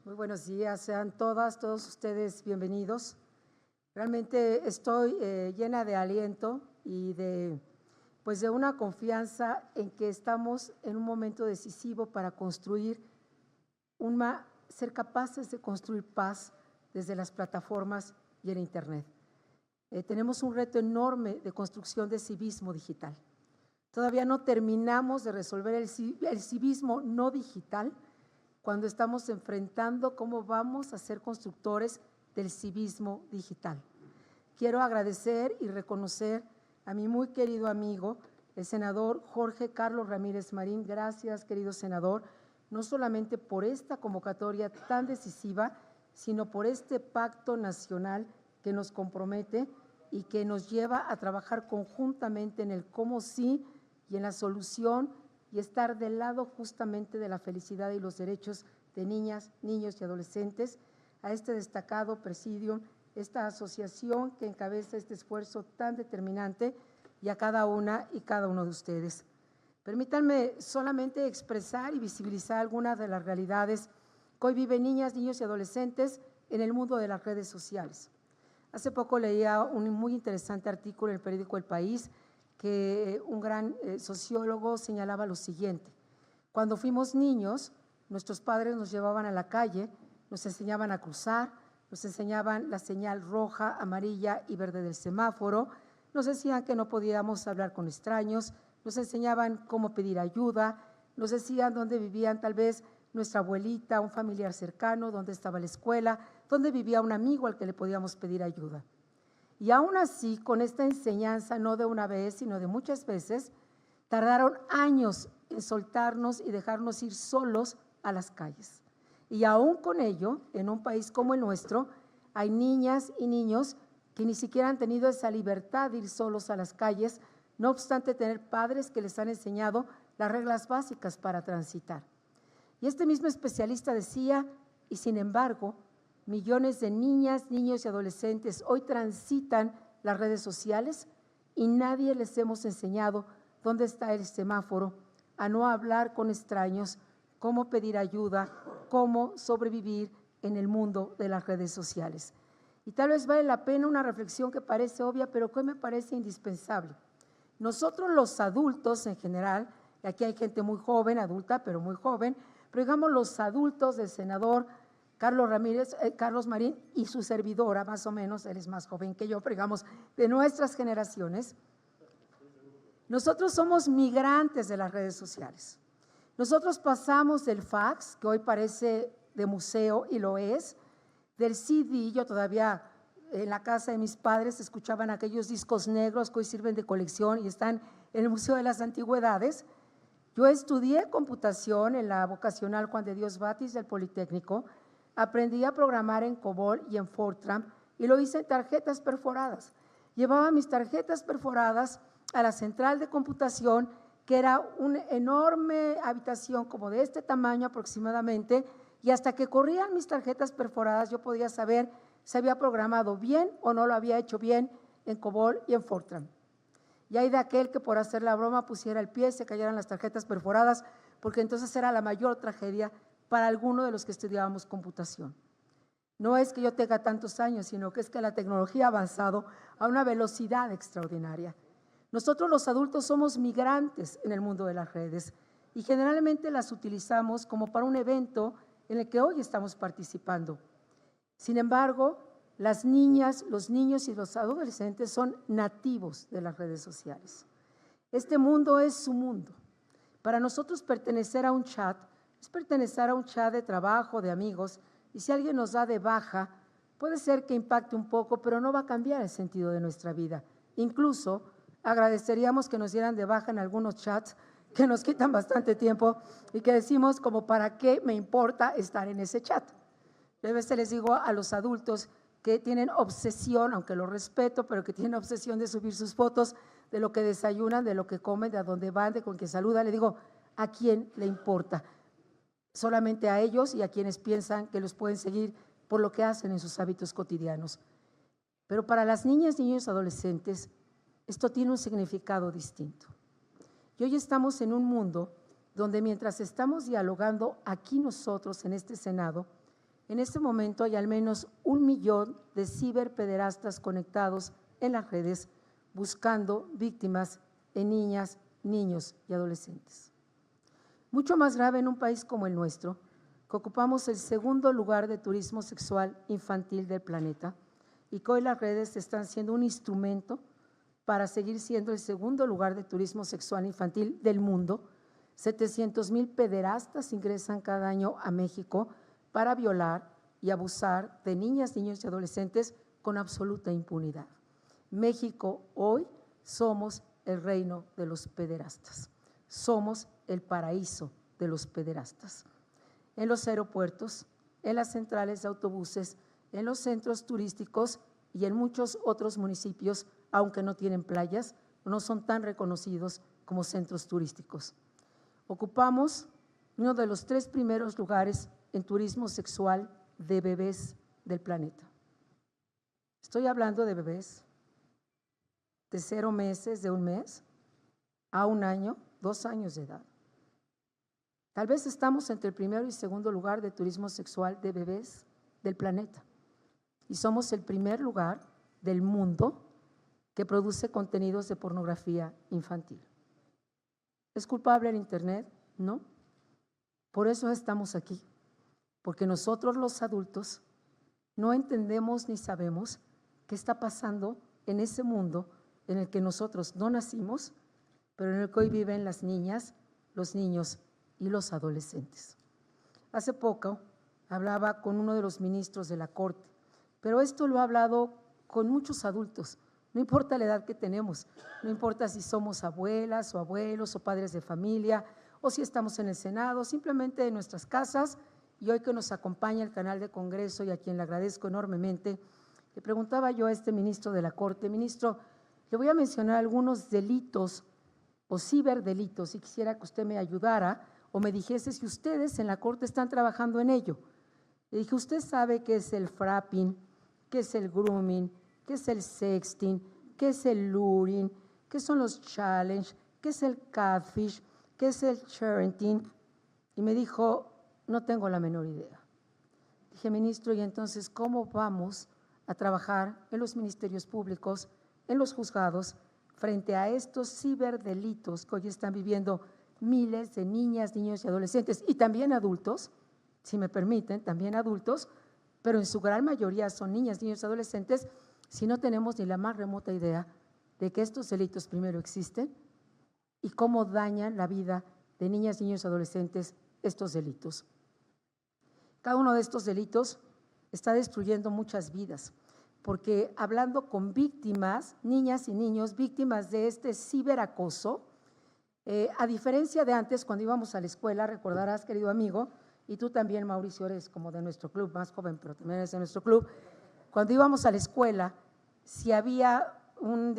Muy buenos días, sean todos ustedes bienvenidos. Realmente estoy llena de aliento y de una confianza en que estamos en un momento decisivo para construir ser capaces de construir paz desde las plataformas y el Internet. Tenemos un reto enorme de construcción de civismo digital. Todavía no terminamos de resolver el civismo no digital cuando estamos enfrentando cómo vamos a ser constructores del civismo digital. Quiero agradecer y reconocer a mi muy querido amigo, el senador Jorge Carlos Ramírez Marín. Gracias, querido senador, no solamente por esta convocatoria tan decisiva, sino por este pacto nacional que nos compromete y que nos lleva a trabajar conjuntamente en el cómo sí y en la solución y estar del lado justamente de la felicidad y los derechos de niñas, niños y adolescentes. A este destacado presidium, esta asociación que encabeza este esfuerzo tan determinante, y a cada una y cada uno de ustedes. Permítanme solamente expresar y visibilizar algunas de las realidades que hoy viven niñas, niños y adolescentes en el mundo de las redes sociales. Hace poco leía un muy interesante artículo en el periódico El País que un gran sociólogo señalaba lo siguiente: cuando fuimos niños, nuestros padres nos llevaban a la calle, nos enseñaban a cruzar, nos enseñaban la señal roja, amarilla y verde del semáforo, nos decían que no podíamos hablar con extraños, nos enseñaban cómo pedir ayuda, nos decían dónde vivían tal vez nuestra abuelita, un familiar cercano, dónde estaba la escuela, dónde vivía un amigo al que le podíamos pedir ayuda. Y aún así, con esta enseñanza, no de una vez, sino de muchas veces, tardaron años en soltarnos y dejarnos ir solos a las calles. Y aún con ello, en un país como el nuestro, hay niñas y niños que ni siquiera han tenido esa libertad de ir solos a las calles, no obstante tener padres que les han enseñado las reglas básicas para transitar. Y este mismo especialista decía, y sin embargo, millones de niñas, niños y adolescentes hoy transitan las redes sociales y nadie les hemos enseñado dónde está el semáforo, a no hablar con extraños, cómo pedir ayuda, cómo sobrevivir en el mundo de las redes sociales. Y tal vez vale la pena una reflexión que parece obvia, pero que me parece indispensable. Nosotros los adultos en general, y aquí hay gente muy joven, adulta, pero muy joven, pero digamos los adultos del senador Carlos Marín y su servidora, más o menos, él es más joven que yo, pero digamos, de nuestras generaciones, nosotros somos migrantes de las redes sociales. Nosotros pasamos del fax, que hoy parece de museo y lo es, del CD. Yo todavía en la casa de mis padres escuchaban aquellos discos negros que hoy sirven de colección y están en el Museo de las Antigüedades. Yo estudié computación en la vocacional Juan de Dios Batis del Politécnico, aprendí a programar en COBOL y en Fortran y lo hice en tarjetas perforadas. Llevaba mis tarjetas perforadas a la central de computación, que era una enorme habitación como de este tamaño aproximadamente, y hasta que corrían mis tarjetas perforadas yo podía saber si había programado bien o no lo había hecho bien en COBOL y en Fortran. Y hay de aquel que por hacer la broma pusiera el pie y se cayeran las tarjetas perforadas, porque entonces era la mayor tragedia para alguno de los que estudiábamos computación. No es que yo tenga tantos años, sino que es que la tecnología ha avanzado a una velocidad extraordinaria. Nosotros los adultos somos migrantes en el mundo de las redes y generalmente las utilizamos como para un evento en el que hoy estamos participando. Sin embargo, las niñas, los niños y los adolescentes son nativos de las redes sociales. Este mundo es su mundo. Para nosotros pertenecer a un chat es pertenecer a un chat de trabajo, de amigos, y si alguien nos da de baja, puede ser que impacte un poco, pero no va a cambiar el sentido de nuestra vida. Incluso agradeceríamos que nos dieran de baja en algunos chats que nos quitan bastante tiempo y que decimos como para qué me importa estar en ese chat. A veces les digo a los adultos que tienen obsesión, aunque lo respeto, pero que tienen obsesión de subir sus fotos de lo que desayunan, de lo que comen, de a dónde van, de con quién saludan, le digo, ¿a quién le importa? Solamente a ellos y a quienes piensan que los pueden seguir por lo que hacen en sus hábitos cotidianos. Pero para las niñas, niños y adolescentes, esto tiene un significado distinto. Y hoy estamos en un mundo donde mientras estamos dialogando aquí nosotros en este Senado, En este momento hay al menos 1 millón de ciberpederastas conectados en las redes buscando víctimas en niñas, niños y adolescentes. Mucho más grave en un país como el nuestro, que ocupamos el segundo lugar de turismo sexual infantil del planeta y que hoy las redes están siendo un instrumento para seguir siendo el segundo lugar de turismo sexual infantil del mundo. 700,000 pederastas ingresan cada año a México para violar y abusar de niñas, niños y adolescentes con absoluta impunidad. México hoy somos el reino de los pederastas, somos el paraíso de los pederastas. En los aeropuertos, en las centrales de autobuses, en los centros turísticos y en muchos otros municipios, aunque no tienen playas, no son tan reconocidos como centros turísticos. Ocupamos uno de los 3 primeros lugares en turismo sexual de bebés del planeta. Estoy hablando de bebés de 0 meses, de 1 mes, a 1 año, 2 años de edad. Tal vez estamos entre el primero y segundo lugar de turismo sexual de bebés del planeta y somos el primer lugar del mundo que produce contenidos de pornografía infantil. ¿Es culpable el Internet? No. Por eso estamos aquí, porque nosotros los adultos no entendemos ni sabemos qué está pasando en ese mundo en el que nosotros no nacimos, pero en el que hoy viven las niñas, los niños y los adolescentes. Hace poco hablaba con uno de los ministros de la Corte, pero esto lo he hablado con muchos adultos, no importa la edad que tenemos, no importa si somos abuelas o abuelos o padres de familia o si estamos en el Senado, simplemente en nuestras casas, y hoy que nos acompaña el canal de Congreso y a quien le agradezco enormemente, le preguntaba yo a este ministro de la Corte: ministro, le voy a mencionar algunos delitos o ciberdelitos y quisiera que usted me ayudara o me dijese si ustedes en la Corte están trabajando en ello. Le dije: usted sabe qué es el frapping, qué es el grooming, qué es el sexting, qué es el luring, qué son los challenge, qué es el catfish, qué es el parenting. Y me dijo: no tengo la menor idea. Dije: ministro, ¿y entonces cómo vamos a trabajar en los ministerios públicos, en los juzgados, frente a estos ciberdelitos que hoy están viviendo miles de niñas, niños y adolescentes y también adultos, si me permiten, también adultos, pero en su gran mayoría son niñas, niños y adolescentes, si no tenemos ni la más remota idea de que estos delitos primero existen y cómo dañan la vida de niñas, niños y adolescentes estos delitos? Cada uno de estos delitos está destruyendo muchas vidas, porque hablando con víctimas, niñas y niños, víctimas de este ciberacoso, a diferencia de antes, cuando íbamos a la escuela, recordarás, querido amigo, y tú también, Mauricio, eres como de nuestro club, más joven, pero también eres de nuestro club. Cuando íbamos a la escuela, si había un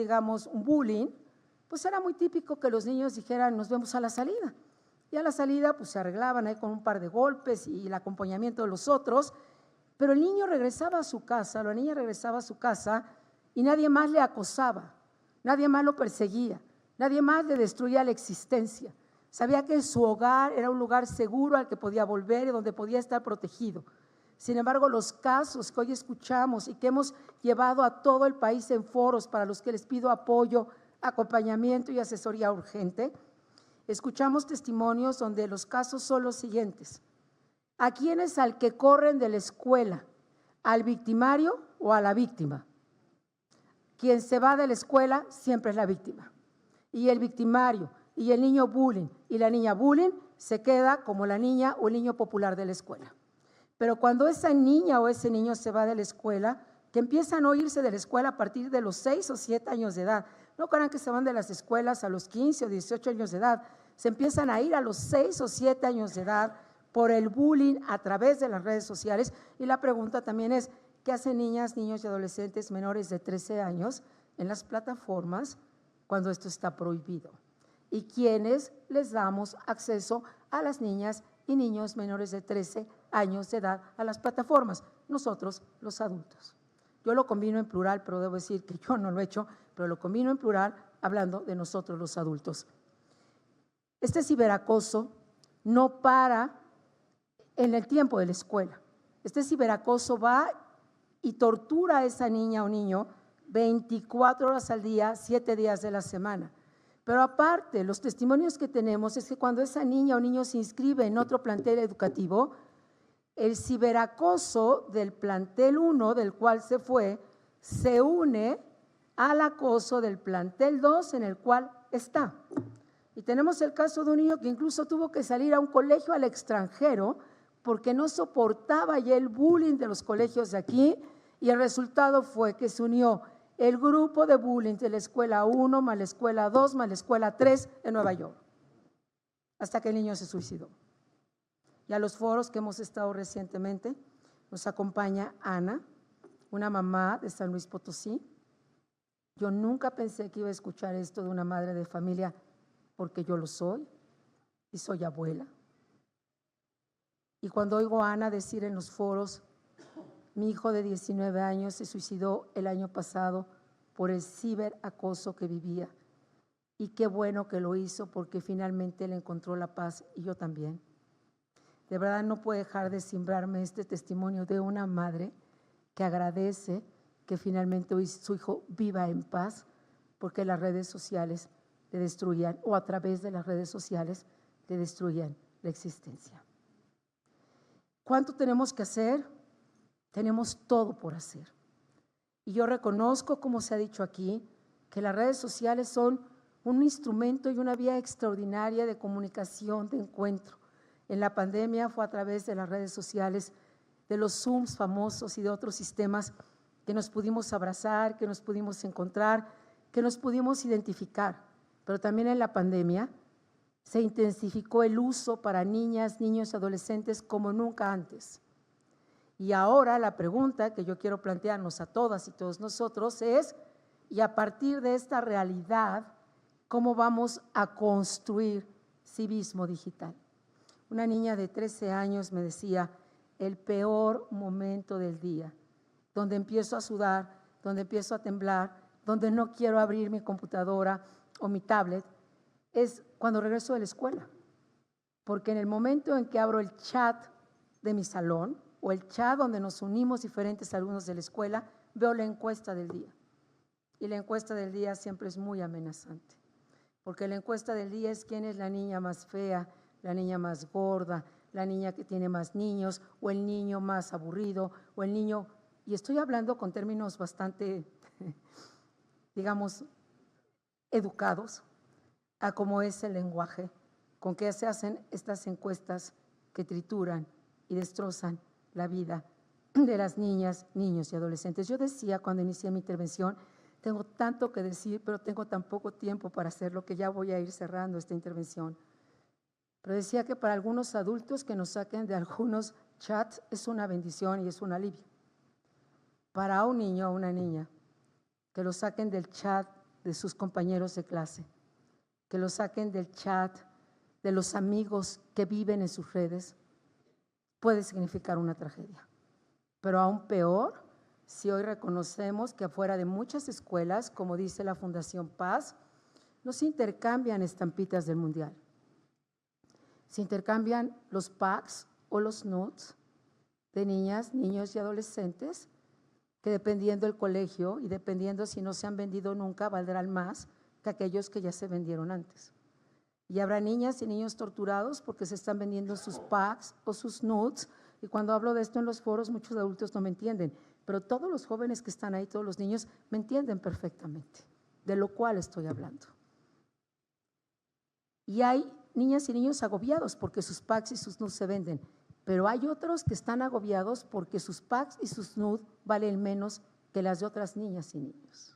bullying, pues era muy típico que los niños dijeran: nos vemos a la salida. Y a la salida pues se arreglaban ahí con un par de golpes y el acompañamiento de los otros, pero el niño regresaba a su casa, la niña regresaba a su casa y nadie más le acosaba, nadie más lo perseguía, nadie más le destruía la existencia. Sabía que su hogar era un lugar seguro al que podía volver y donde podía estar protegido. Sin embargo, los casos que hoy escuchamos y que hemos llevado a todo el país en foros para los que les pido apoyo, acompañamiento y asesoría urgente, escuchamos testimonios donde los casos son los siguientes: ¿a quién es al que corren de la escuela? ¿Al victimario o a la víctima? Quien se va de la escuela siempre es la víctima. Y el victimario y el niño bullying y la niña bullying se queda como la niña o el niño popular de la escuela. Pero cuando esa niña o ese niño se va de la escuela, que empiezan a irse de la escuela a partir de los 6 o 7 años de edad, no crean que se van de las escuelas a los 15 o 18 años de edad, se empiezan a ir a los 6 o 7 años de edad por el bullying a través de las redes sociales. Y la pregunta también es: ¿qué hacen niñas, niños y adolescentes menores de 13 años en las plataformas cuando esto está prohibido? ¿Y quiénes les damos acceso a las niñas y niños menores de 13 años de edad a las plataformas? Nosotros, los adultos. Yo lo combino en plural, pero debo decir que yo no lo he hecho, pero lo combino en plural hablando de nosotros, los adultos. Este ciberacoso no para en el tiempo de la escuela. Este ciberacoso va y tortura a esa niña o niño 24 horas al día, 7 días de la semana. Pero aparte, los testimonios que tenemos es que cuando esa niña o niño se inscribe en otro plantel educativo, el ciberacoso del plantel 1, del cual se fue, se une al acoso del plantel 2 en el cual está. Y tenemos el caso de un niño que incluso tuvo que salir a un colegio al extranjero porque no soportaba ya el bullying de los colegios de aquí, y el resultado fue que se unió el grupo de bullying de la escuela 1 más la escuela 2 más la escuela 3 en Nueva York, hasta que el niño se suicidó. Y a los foros que hemos estado recientemente nos acompaña Ana, una mamá de San Luis Potosí. Yo nunca pensé que iba a escuchar esto de una madre de familia, porque yo lo soy y soy abuela. Y cuando oigo a Ana decir en los foros, mi hijo de 19 años se suicidó el año pasado por el ciberacoso que vivía, y qué bueno que lo hizo porque finalmente le encontró la paz, y yo también. De verdad no puede dejar de simbrarme este testimonio de una madre que agradece que finalmente hoy su hijo viva en paz, porque las redes sociales le destruían, o a través de las redes sociales le destruían la existencia. ¿Cuánto tenemos que hacer? Tenemos todo por hacer. Y yo reconozco, como se ha dicho aquí, que las redes sociales son un instrumento y una vía extraordinaria de comunicación, de encuentro. En la pandemia fue a través de las redes sociales, de los Zooms famosos y de otros sistemas que nos pudimos abrazar, que nos pudimos encontrar, que nos pudimos identificar. Pero también en la pandemia se intensificó el uso para niñas, niños y adolescentes como nunca antes. Y ahora la pregunta que yo quiero plantearnos a todas y todos nosotros es, y a partir de esta realidad, ¿cómo vamos a construir civismo digital? Una niña de 13 años me decía, el peor momento del día, donde empiezo a sudar, donde empiezo a temblar, donde no quiero abrir mi computadora o mi tablet, es cuando regreso de la escuela. Porque en el momento en que abro el chat de mi salón o el chat donde nos unimos diferentes alumnos de la escuela, veo la encuesta del día. Y la encuesta del día siempre es muy amenazante, porque la encuesta del día es quién es la niña más fea, la niña más gorda, la niña que tiene más niños, o el niño más aburrido, o el niño, y estoy hablando con términos bastante, digamos, educados, a cómo es el lenguaje con que se hacen estas encuestas que trituran y destrozan la vida de las niñas, niños y adolescentes. Yo decía cuando inicié mi intervención, tengo tanto que decir, pero tengo tan poco tiempo para hacerlo que ya voy a ir cerrando esta intervención. Pero decía que para algunos adultos que nos saquen de algunos chats es una bendición y es un alivio. Para un niño o una niña, que lo saquen del chat de sus compañeros de clase, que lo saquen del chat de los amigos que viven en sus redes, puede significar una tragedia. Pero aún peor, si hoy reconocemos que afuera de muchas escuelas, como dice la Fundación Paz, no se intercambian estampitas del Mundial. Se intercambian los packs o los nudes de niñas, niños y adolescentes que, dependiendo del colegio y dependiendo si no se han vendido nunca, valdrán más que aquellos que ya se vendieron antes. Y habrá niñas y niños torturados porque se están vendiendo sus packs o sus nudes. Y cuando hablo de esto en los foros, muchos adultos no me entienden, pero todos los jóvenes que están ahí, todos los niños, me entienden perfectamente de lo cual estoy hablando. Y hay niñas y niños agobiados porque sus packs y sus nudes se venden, pero hay otros que están agobiados porque sus packs y sus nudes valen menos que las de otras niñas y niños.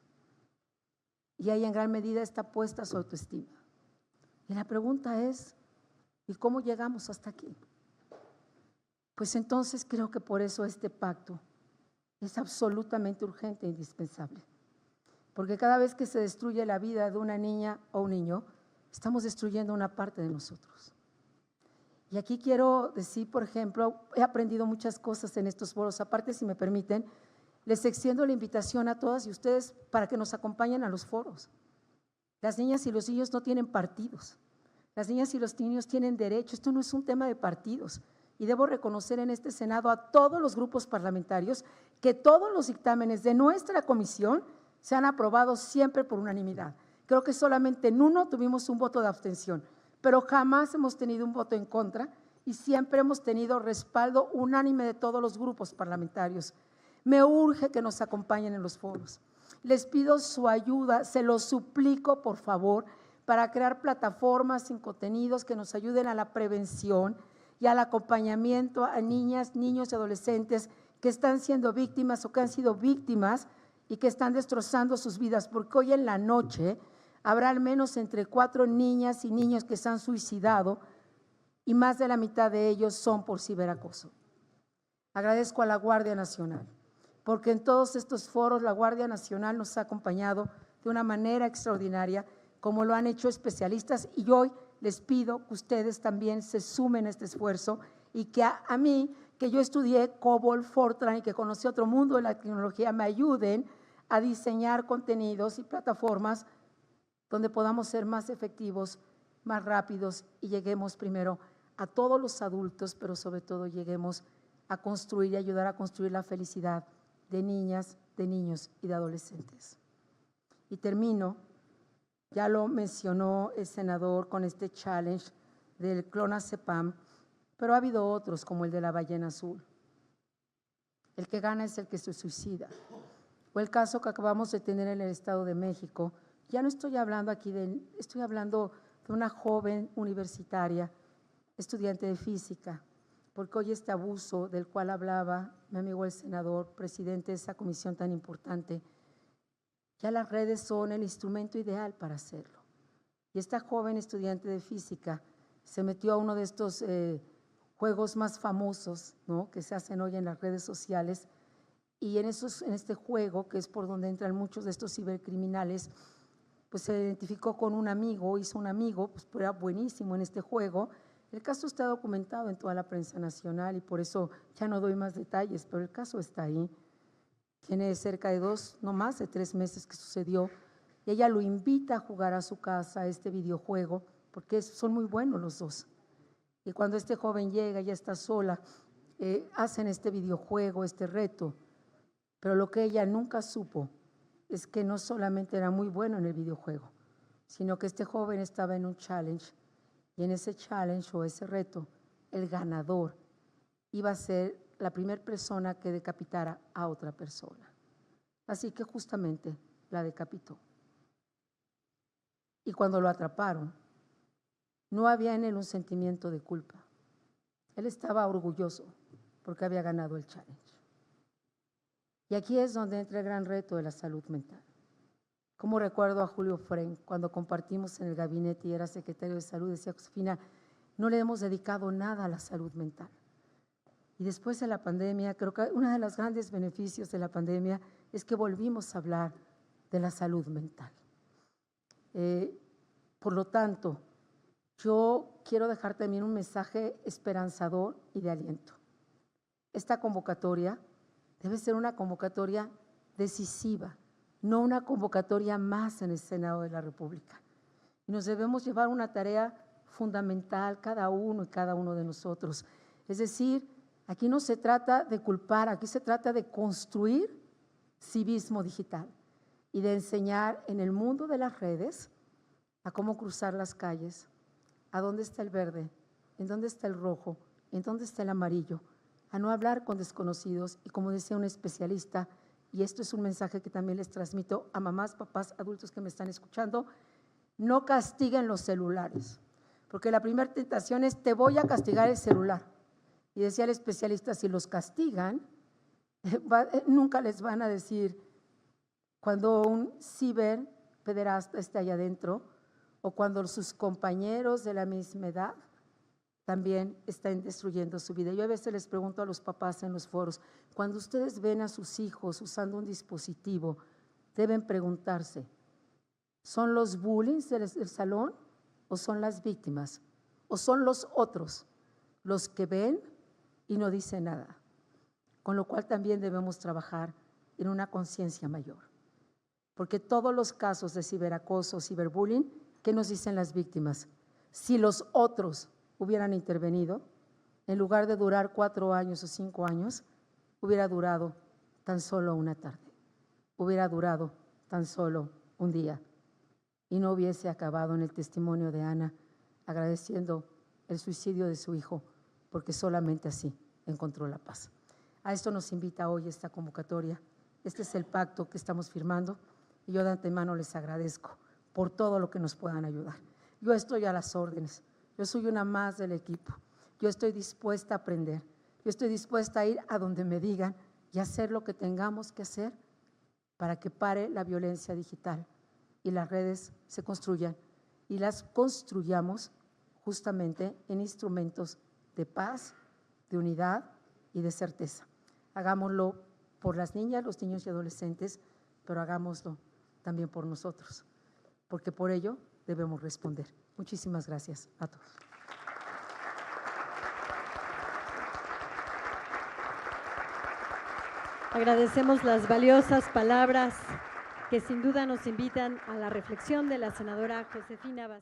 Y ahí en gran medida está puesta su autoestima. Y la pregunta es, ¿y cómo llegamos hasta aquí? Pues entonces creo que por eso este pacto es absolutamente urgente e indispensable. Porque cada vez que se destruye la vida de una niña o un niño, estamos destruyendo una parte de nosotros. Y aquí quiero decir, por ejemplo, he aprendido muchas cosas en estos foros. Aparte, si me permiten, les extiendo la invitación a todas y ustedes para que nos acompañen a los foros. Las niñas y los niños no tienen partidos. Las niñas y los niños tienen derecho. Esto no es un tema de partidos. y debo reconocer en este Senado a todos los grupos parlamentarios que todos los dictámenes de nuestra comisión se han aprobado siempre por unanimidad. Creo que solamente en uno tuvimos un voto de abstención, pero jamás hemos tenido un voto en contra y siempre hemos tenido respaldo unánime de todos los grupos parlamentarios. Me urge que nos acompañen en los foros. Les pido su ayuda, se los suplico por favor, para crear plataformas en contenidos que nos ayuden a la prevención y al acompañamiento a niñas, niños y adolescentes que están siendo víctimas o que han sido víctimas y que están destrozando sus vidas, porque hoy en la noche habrá al menos entre 4 niñas y niños que se han suicidado y más de la mitad de ellos son por ciberacoso. Agradezco a la Guardia Nacional, porque en todos estos foros la Guardia Nacional nos ha acompañado de una manera extraordinaria, como lo han hecho especialistas, y hoy les pido que ustedes también se sumen a este esfuerzo y que a mí, que yo estudié COBOL, Fortran y que conocí otro mundo de la tecnología, me ayuden a diseñar contenidos y plataformas donde podamos ser más efectivos, más rápidos y lleguemos primero a todos los adultos, pero sobre todo lleguemos a construir y ayudar a construir la felicidad de niñas, de niños y de adolescentes. Y termino, ya lo mencionó el senador con este challenge del clonazepam, pero ha habido otros como el de la ballena azul. El que gana es el que se suicida. O el caso que acabamos de tener en el Estado de México. Ya no estoy hablando aquí estoy hablando de una joven universitaria, estudiante de física, porque hoy este abuso del cual hablaba mi amigo el senador, presidente de esa comisión tan importante, ya las redes son el instrumento ideal para hacerlo. Y esta joven estudiante de física se metió a uno de estos juegos más famosos, ¿no?, que se hacen hoy en las redes sociales, y en este juego, que es por donde entran muchos de estos cibercriminales, pues se identificó con un amigo, hizo un amigo, pues era buenísimo en este juego. El caso está documentado en toda la prensa nacional y por eso ya no doy más detalles, pero el caso está ahí. Tiene cerca de 2, no más de 3 meses que sucedió, y ella lo invita a jugar a su casa, a este videojuego, porque son muy buenos los dos. Y cuando este joven llega, ya está sola, hacen este videojuego, este reto, pero lo que ella nunca supo es que no solamente era muy bueno en el videojuego, sino que este joven estaba en un challenge, y en ese challenge o ese reto, el ganador iba a ser la primera persona que decapitara a otra persona. Así que justamente la decapitó. Y cuando lo atraparon, no había en él un sentimiento de culpa. Él estaba orgulloso porque había ganado el challenge. Y aquí es donde entra el gran reto de la salud mental. Como recuerdo a Julio Frenk, cuando compartimos en el gabinete y era secretario de salud, decía: Josefina, no le hemos dedicado nada a la salud mental. Y después de la pandemia, creo que uno de los grandes beneficios de la pandemia es que volvimos a hablar de la salud mental. Por lo tanto, yo quiero dejar también un mensaje esperanzador y de aliento. Esta convocatoria debe ser una convocatoria decisiva, no una convocatoria más en el Senado de la República. Y nos debemos llevar una tarea fundamental cada uno y cada uno de nosotros. Es decir, aquí no se trata de culpar, aquí se trata de construir civismo digital y de enseñar en el mundo de las redes a cómo cruzar las calles, a dónde está el verde, en dónde está el rojo, en dónde está el amarillo, a no hablar con desconocidos y, como decía un especialista, y esto es un mensaje que también les transmito a mamás, papás, adultos que me están escuchando: no castiguen los celulares, porque la primera tentación es: te voy a castigar el celular. Y decía el especialista: si los castigan, nunca les van a decir cuando un ciberpederasta esté allá adentro o cuando sus compañeros de la misma edad también están destruyendo su vida. Yo a veces les pregunto a los papás en los foros: cuando ustedes ven a sus hijos usando un dispositivo, deben preguntarse: ¿son los bullies del salón o son las víctimas? ¿O son los otros los que ven y no dicen nada? Con lo cual también debemos trabajar en una conciencia mayor. Porque todos los casos de ciberacoso, ciberbullying, ¿qué nos dicen las víctimas? Si los otros hubieran intervenido, en lugar de durar 4 años o 5 años, hubiera durado tan solo una tarde, hubiera durado tan solo un día y no hubiese acabado en el testimonio de Ana agradeciendo el suicidio de su hijo, porque solamente así encontró la paz. A esto nos invita hoy esta convocatoria. Este es el pacto que estamos firmando y yo de antemano les agradezco por todo lo que nos puedan ayudar. Yo estoy a las órdenes, yo soy una más del equipo, yo estoy dispuesta a aprender, yo estoy dispuesta a ir a donde me digan y hacer lo que tengamos que hacer para que pare la violencia digital y las redes se construyan y las construyamos justamente en instrumentos de paz, de unidad y de certeza. Hagámoslo por las niñas, los niños y adolescentes, pero hagámoslo también por nosotros, porque por ello debemos responder. Muchísimas gracias a todos. Agradecemos las valiosas palabras que sin duda nos invitan a la reflexión de la senadora Josefina Vázquez.